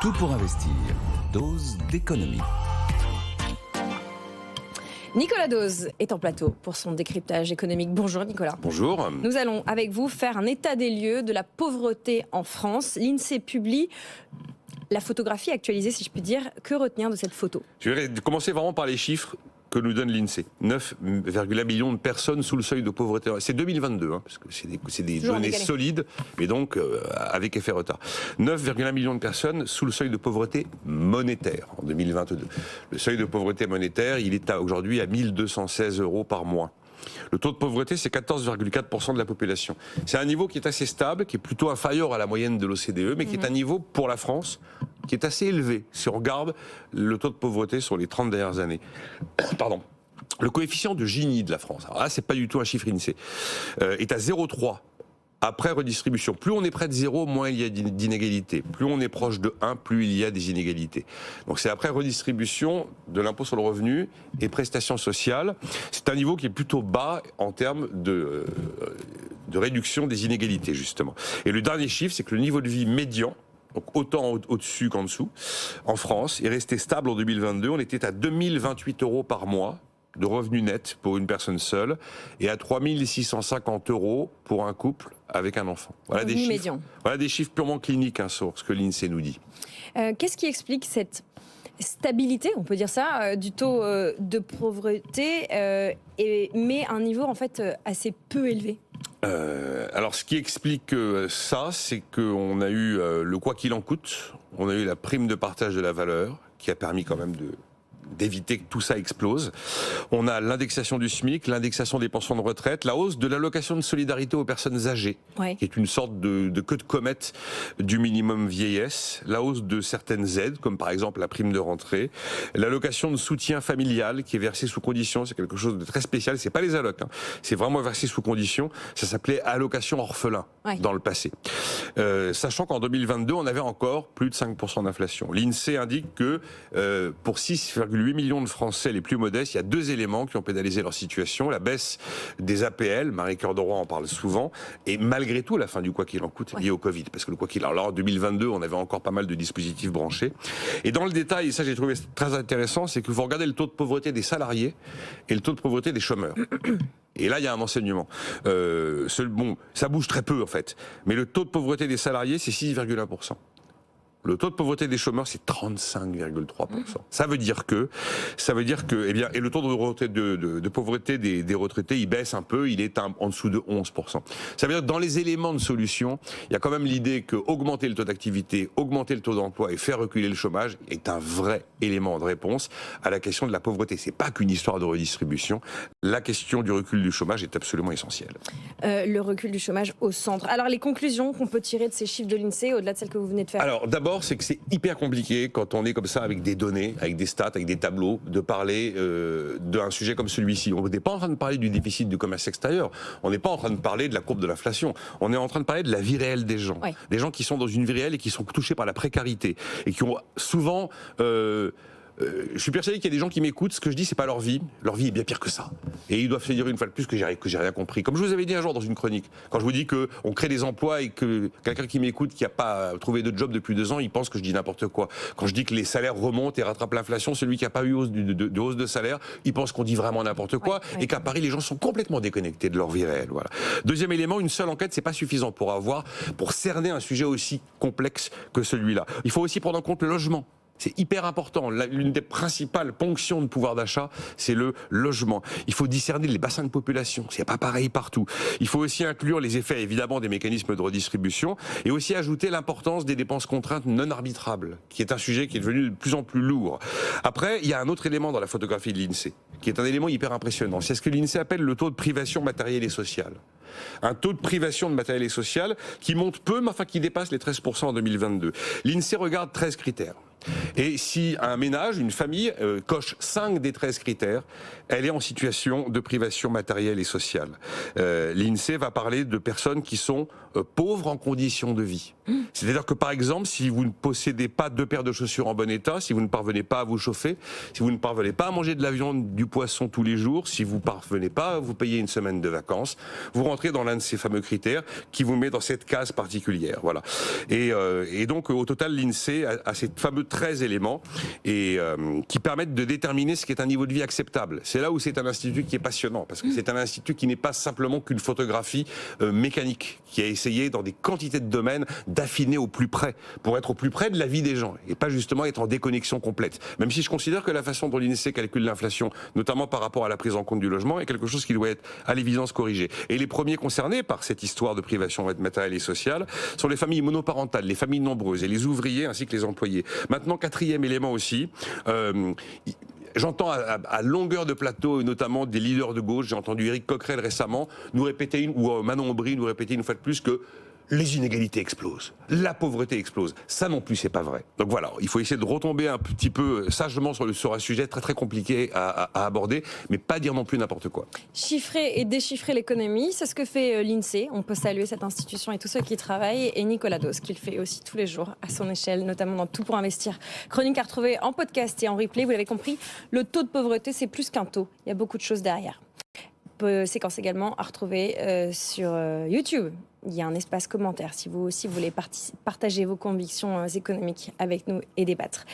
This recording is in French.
Tout pour investir. Dose d'économie. Nicolas Dose est en plateau pour son décryptage économique. Bonjour Nicolas. Bonjour. Nous allons avec vous faire un état des lieux de la pauvreté en France. L'INSEE publie la photographie actualisée, si je puis dire. Que retenir de cette photo? Je vais commencer vraiment par les chiffres que nous donne l'INSEE. 9,1 millions de personnes sous le seuil de pauvreté. C'est 2022, parce que c'est des données solides, mais donc avec effet retard. 9,1 millions de personnes sous le seuil de pauvreté monétaire en 2022. Le seuil de pauvreté monétaire, il est aujourd'hui à 1 216 € par mois. Le taux de pauvreté, c'est 14,4% de la population. C'est un niveau qui est assez stable, qui est plutôt inférieur à la moyenne de l'OCDE, mais qui est un niveau, pour la France, qui est assez élevé, si on regarde le taux de pauvreté sur les 30 dernières années. Pardon. Le coefficient de Gini de la France, alors là, c'est pas du tout un chiffre INSEE, est à 0,3. Après redistribution, plus on est près de 0, moins il y a d'inégalités. Plus on est proche de 1, plus il y a des inégalités. Donc c'est après redistribution de l'impôt sur le revenu et prestations sociales. C'est un niveau qui est plutôt bas en termes de réduction des inégalités, justement. Et le dernier chiffre, c'est que le niveau de vie médian, donc autant au-dessus qu'en dessous, en France, est resté stable en 2022. On était à 2028 € par mois de revenus nets pour une personne seule et à 3 650 € pour un couple avec un enfant. Voilà des chiffres. Médian. Voilà des chiffres purement cliniques, sur ce que l'INSEE nous dit. Qu'est-ce qui explique cette stabilité, on peut dire ça, du taux de pauvreté, mais un niveau en fait assez peu élevé? Alors, ce qui explique ça, c'est qu'on a eu le quoi qu'il en coûte, on a eu la prime de partage de la valeur, qui a permis quand même d'éviter que tout ça explose. On a l'indexation du SMIC, l'indexation des pensions de retraite, la hausse de l'allocation de solidarité aux personnes âgées, qui est une sorte de queue de comète du minimum vieillesse, la hausse de certaines aides, comme par exemple la prime de rentrée, l'allocation de soutien familial qui est versée sous condition, c'est quelque chose de très spécial, c'est pas les allocs, c'est vraiment versé sous condition, ça s'appelait allocation orphelin dans le passé. Sachant qu'en 2022, on avait encore plus de 5% d'inflation. L'INSEE indique que pour 6,8 millions de Français les plus modestes, il y a deux éléments qui ont pénalisé leur situation. La baisse des APL, Marie-Cœur de Roy en parle souvent, et malgré tout la fin du quoi qu'il en coûte lié au Covid. Parce que le quoi qu'il en coûte, alors en 2022, on avait encore pas mal de dispositifs branchés. Et dans le détail, et ça j'ai trouvé très intéressant, c'est que vous regardez le taux de pauvreté des salariés et le taux de pauvreté des chômeurs. Et là, il y a un enseignement. Ça bouge très peu en fait. Mais le taux de pauvreté des salariés, c'est 6,1%. Le taux de pauvreté des chômeurs, c'est 35,3%. Ça veut dire que, et le taux de pauvreté des retraités, il baisse un peu, il est en dessous de 11%. Ça veut dire que dans les éléments de solution, il y a quand même l'idée que augmenter le taux d'activité, augmenter le taux d'emploi et faire reculer le chômage est un vrai élément de réponse à la question de la pauvreté. C'est pas qu'une histoire de redistribution. La question du recul du chômage est absolument essentielle. Le recul du chômage au centre. Alors les conclusions qu'on peut tirer de ces chiffres de l'INSEE, au-delà de celles que vous venez de faire. Alors d'abord, c'est que c'est hyper compliqué quand on est comme ça avec des données, avec des stats, avec des tableaux, de parler d'un sujet comme celui-ci. On n'est pas en train de parler du déficit du commerce extérieur, on n'est pas en train de parler de la courbe de l'inflation, on est en train de parler de la vie réelle des gens. Des gens qui sont dans une vie réelle et qui sont touchés par la précarité et qui ont souvent... je suis persuadé qu'il y a des gens qui m'écoutent, ce que je dis c'est pas leur vie est bien pire que ça. Et ils doivent se dire une fois de plus que j'ai rien compris. Comme je vous avais dit un jour dans une chronique, quand je vous dis qu'on crée des emplois et que quelqu'un qui m'écoute qui n'a pas trouvé de job depuis 2 ans, il pense que je dis n'importe quoi. Quand je dis que les salaires remontent et rattrapent l'inflation, celui qui n'a pas eu de hausse de salaire, il pense qu'on dit vraiment n'importe quoi et qu'à Paris les gens sont complètement déconnectés de leur vie réelle. Voilà. Deuxième élément, une seule enquête c'est pas suffisant pour cerner un sujet aussi complexe que celui-là. Il faut aussi prendre en compte le logement. C'est hyper important. L'une des principales ponctions de pouvoir d'achat, c'est le logement. Il faut discerner les bassins de population. C'est pas pareil partout. Il faut aussi inclure les effets, évidemment, des mécanismes de redistribution et aussi ajouter l'importance des dépenses contraintes non arbitrables, qui est un sujet qui est devenu de plus en plus lourd. Après, il y a un autre élément dans la photographie de l'INSEE, qui est un élément hyper impressionnant. C'est ce que l'INSEE appelle le taux de privation matérielle et sociale. Un taux de privation de matériel et social qui monte peu, mais enfin qui dépasse les 13% en 2022. L'INSEE regarde 13 critères. Et si un ménage, une famille, coche 5 des 13 critères, elle est en situation de privation matérielle et sociale. L'INSEE va parler de personnes qui sont pauvres en conditions de vie. C'est-à-dire que, par exemple, si vous ne possédez pas 2 paires de chaussures en bon état, si vous ne parvenez pas à vous chauffer, si vous ne parvenez pas à manger de la viande, du poisson tous les jours, si vous ne parvenez pas à vous payer une semaine de vacances, vous rentrez dans l'un de ces fameux critères qui vous met dans cette case particulière. Voilà. Et donc, au total, l'INSEE a ces fameux 13 éléments qui permettent de déterminer ce qui est un niveau de vie acceptable. C'est là où c'est un institut qui est passionnant, parce que c'est un institut qui n'est pas simplement qu'une photographie mécanique, qui a essayé dans des quantités de domaines d'affiner au plus près, pour être au plus près de la vie des gens, et pas justement être en déconnexion complète. Même si je considère que la façon dont l'INSEE calcule l'inflation, notamment par rapport à la prise en compte du logement, est quelque chose qui doit être à l'évidence corrigé. Et les premiers concernés par cette histoire de privation matérielle et sociale sont les familles monoparentales, les familles nombreuses et les ouvriers ainsi que les employés. Maintenant, 4e élément aussi, j'entends à longueur de plateau, notamment des leaders de gauche, j'ai entendu Éric Coquerel récemment nous répéter, ou Manon Aubry nous répéter une fois de plus que les inégalités explosent, la pauvreté explose. Ça non plus, c'est pas vrai. Donc voilà, il faut essayer de retomber un petit peu sagement sur un sujet très très compliqué à aborder, mais pas dire non plus n'importe quoi. Chiffrer et déchiffrer l'économie, c'est ce que fait l'INSEE. On peut saluer cette institution et tous ceux qui y travaillent. Et Nicolas Dos, qui le fait aussi tous les jours à son échelle, notamment dans Tout pour investir. Chronique à retrouver en podcast et en replay. Vous l'avez compris, le taux de pauvreté, c'est plus qu'un taux. Il y a beaucoup de choses derrière. Séquence également à retrouver sur YouTube. Il y a un espace commentaire si vous aussi voulez partager vos convictions économiques avec nous et débattre.